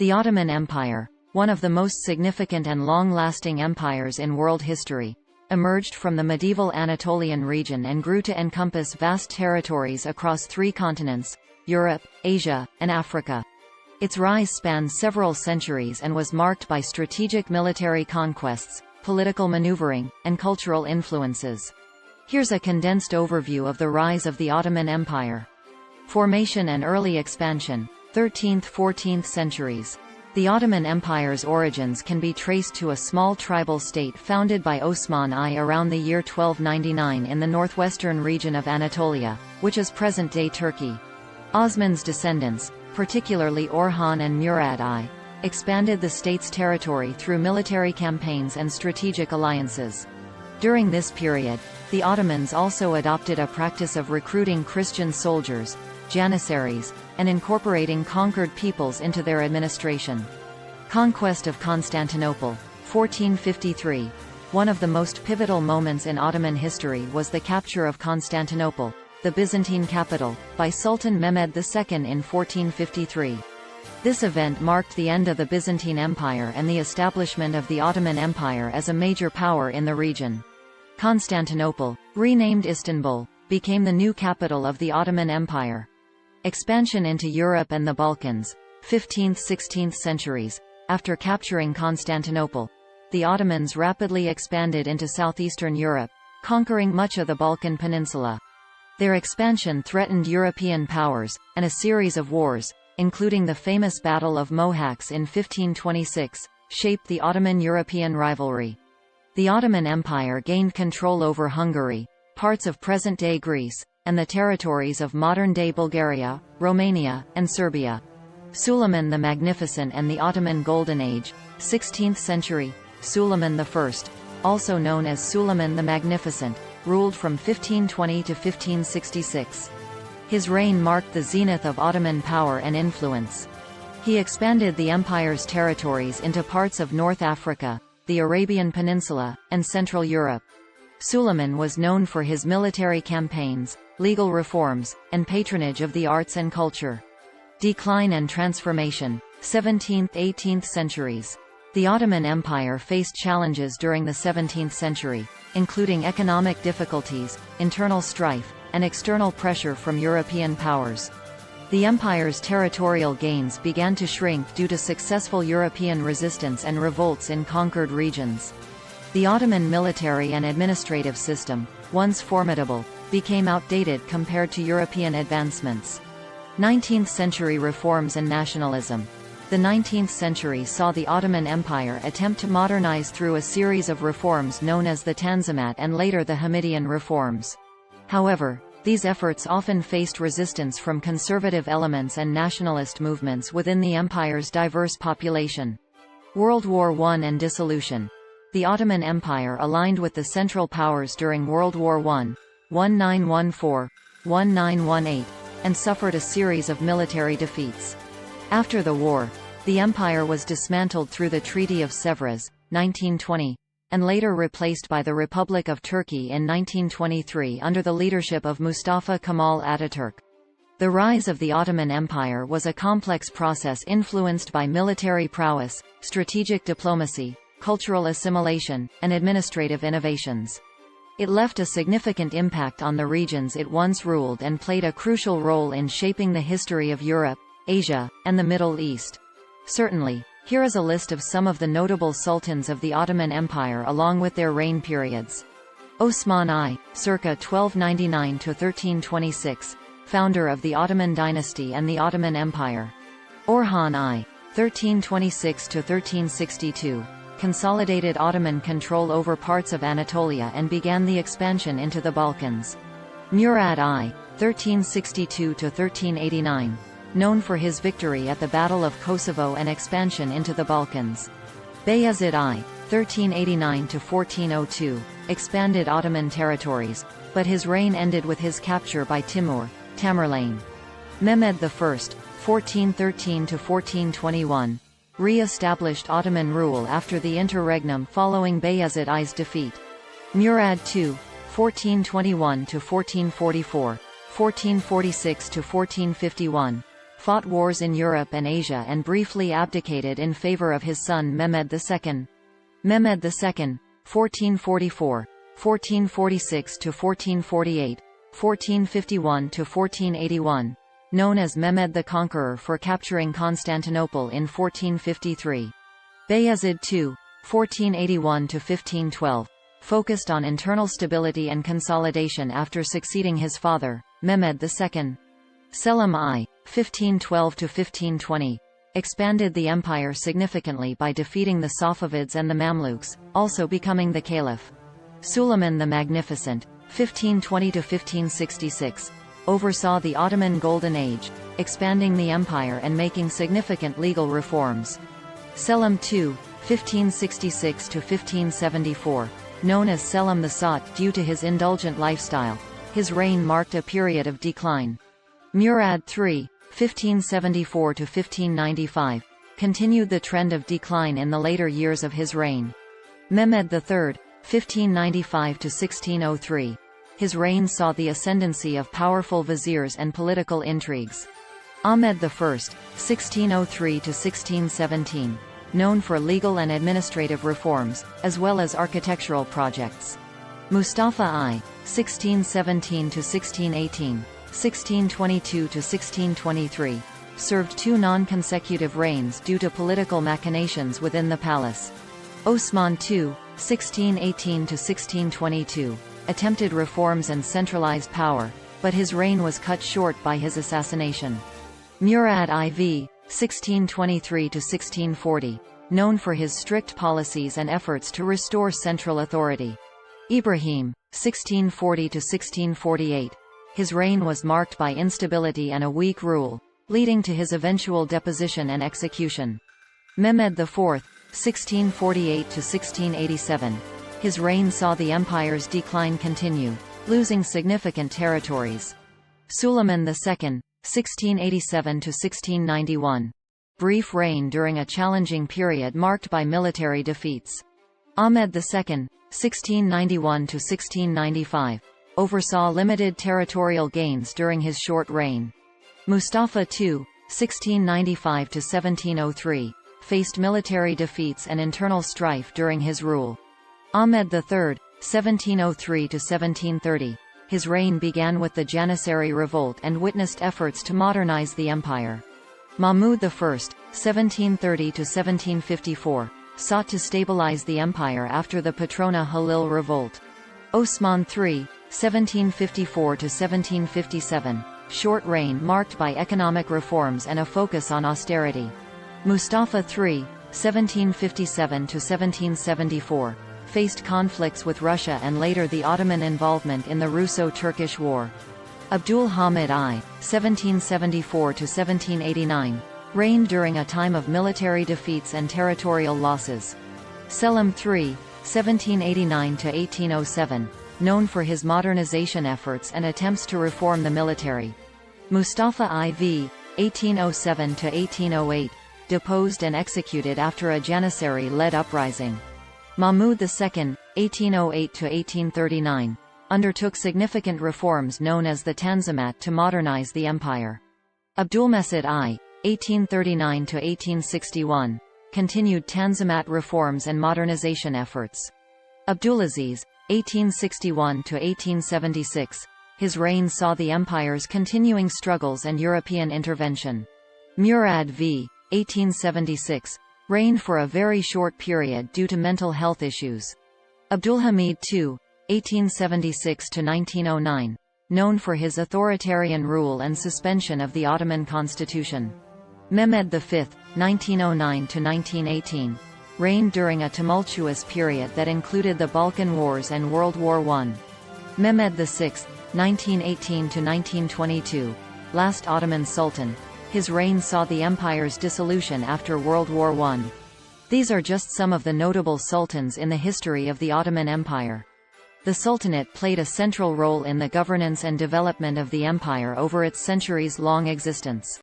The Ottoman Empire, one of the most significant and long-lasting empires in world history, emerged from the medieval Anatolian region and grew to encompass vast territories across 3 continents: Europe, Asia, and Africa. Its rise spanned several centuries and was marked by strategic military conquests, political maneuvering, and cultural influences. Here's a condensed overview of the rise of the Ottoman Empire. Formation and early expansion, 13th–14th centuries. The Ottoman Empire's origins can be traced to a small tribal state founded by Osman I around the year 1299 in the northwestern region of Anatolia, which is present-day Turkey. Osman's descendants, particularly Orhan and Murad I, expanded the state's territory through military campaigns and strategic alliances. During this period, the Ottomans also adopted a practice of recruiting Christian soldiers, Janissaries, and incorporating conquered peoples into their administration. Conquest of Constantinople, 1453. One of the most pivotal moments in Ottoman history was the capture of Constantinople, the Byzantine capital, by Sultan Mehmed II in 1453. This event marked the end of the Byzantine Empire and the establishment of the Ottoman Empire as a major power in the region. Constantinople, renamed Istanbul, became the new capital of the Ottoman Empire. Expansion into Europe and the Balkans, 15th–16th centuries. After capturing Constantinople, the Ottomans rapidly expanded into southeastern Europe, conquering much of the Balkan Peninsula. Their expansion threatened European powers, and a series of wars, including the famous Battle of Mohacs in 1526, shaped the Ottoman-European rivalry. The Ottoman Empire gained control over Hungary, parts of present-day Greece, and the territories of modern-day Bulgaria, Romania, and Serbia. Suleiman the Magnificent and the Ottoman Golden Age, 16th century. Suleiman I, also known as Suleiman the Magnificent, ruled from 1520 to 1566. His reign marked the zenith of Ottoman power and influence. He expanded the empire's territories into parts of North Africa, the Arabian Peninsula, and Central Europe. Suleiman was known for his military campaigns, legal reforms, and patronage of the arts and culture. Decline and transformation, 17th–18th centuries. The Ottoman Empire faced challenges during the 17th century, including economic difficulties, internal strife, and external pressure from European powers. The empire's territorial gains began to shrink due to successful European resistance and revolts in conquered regions. The Ottoman military and administrative system, once formidable, became outdated compared to European advancements. 19th century reforms and nationalism. The 19th century saw the Ottoman Empire attempt to modernize through a series of reforms known as the Tanzimat and later the Hamidian reforms. However, these efforts often faced resistance from conservative elements and nationalist movements within the empire's diverse population. World War I and dissolution. The Ottoman Empire aligned with the Central Powers during World War I, 1914–1918, and suffered a series of military defeats. After the war, the empire was dismantled through the Treaty of Sèvres, 1920, and later replaced by the Republic of Turkey in 1923 under the leadership of Mustafa Kemal Ataturk. The rise of the Ottoman Empire was a complex process influenced by military prowess, strategic diplomacy, cultural assimilation, and administrative innovations. It left a significant impact on the regions it once ruled and played a crucial role in shaping the history of Europe, Asia, and the Middle East. Certainly, here is a list of some of the notable sultans of the Ottoman Empire along with their reign periods. Osman I, circa 1299 to 1326, founder of the Ottoman dynasty and the Ottoman Empire. Orhan I, 1326 to 1362, consolidated Ottoman control over parts of Anatolia and began the expansion into the Balkans. Murad I, 1362 to 1389, known for his victory at the Battle of Kosovo and expansion into the Balkans. Bayezid I, 1389 to 1402, expanded Ottoman territories, but his reign ended with his capture by Timur, Tamerlane. Mehmed I, 1413 to 1421, re-established Ottoman rule after the interregnum following Bayezid I's defeat. Murad II, 1421 to 1444, 1446 to 1451, fought wars in Europe and Asia and briefly abdicated in favor of his son Mehmed II. Mehmed II, 1444, 1446–1448, 1451–1481, known as Mehmed the Conqueror for capturing Constantinople in 1453. Bayezid II, 1481–1512, focused on internal stability and consolidation after succeeding his father, Mehmed II. Selim I, 1512–1520, expanded the empire significantly by defeating the Safavids and the Mamluks, also becoming the caliph. Suleiman the Magnificent, 1520–1566, oversaw the Ottoman Golden Age, expanding the empire and making significant legal reforms. Selim II, 1566–1574, known as Selim the Sot due to his indulgent lifestyle, his reign marked a period of decline. Murad III, 1574–1595, continued the trend of decline in the later years of his reign. Mehmed III, 1595–1603, his reign saw the ascendancy of powerful viziers and political intrigues. Ahmed I, 1603–1617, known for legal and administrative reforms, as well as architectural projects. Mustafa I, 1617–1618, 1622–1623, served two non-consecutive reigns due to political machinations within the palace. Osman II, 1618–1622, attempted reforms and centralized power, but his reign was cut short by his assassination. Murad IV, 1623–1640, known for his strict policies and efforts to restore central authority. Ibrahim, 1640–1648, his reign was marked by instability and a weak rule, leading to his eventual deposition and execution. Mehmed IV, 1648–1687, his reign saw the empire's decline continue, losing significant territories. Suleiman II, 1687–1691, brief reign during a challenging period marked by military defeats. Ahmed II, 1691–1695, oversaw limited territorial gains during his short reign. Mustafa II, 1695–1703, faced military defeats and internal strife during his rule. Ahmed III, 1703–1730, his reign began with the Janissary revolt and witnessed efforts to modernize the empire. Mahmud I, 1730–1754, sought to stabilize the empire after the Patrona Halil revolt. Osman III, 1754–1757, short reign marked by economic reforms and a focus on austerity. Mustafa III, 1757–1774, faced conflicts with Russia and later the Ottoman involvement in the Russo-Turkish War. Abdul Hamid I, 1774–1789, reigned during a time of military defeats and territorial losses. Selim III, 1789–1807, known for his modernization efforts and attempts to reform the military. Mustafa IV, 1807–1808, deposed and executed after a Janissary-led uprising. Mahmud II, 1808–1839, undertook significant reforms known as the Tanzimat to modernize the empire. Abdulmecid I, 1839–1861, continued Tanzimat reforms and modernization efforts. Abdulaziz, 1861–1876, his reign saw the empire's continuing struggles and European intervention. Murad V, 1876, reigned for a very short period due to mental health issues. Abdulhamid II, 1876–1909, known for his authoritarian rule and suspension of the Ottoman constitution. Mehmed V, 1909–1918, reigned during a tumultuous period that included the Balkan Wars and World War I. Mehmed VI, 1918–1922, last Ottoman Sultan, his reign saw the empire's dissolution after World War I. These are just some of the notable sultans in the history of the Ottoman Empire. The Sultanate played a central role in the governance and development of the empire over its centuries-long existence.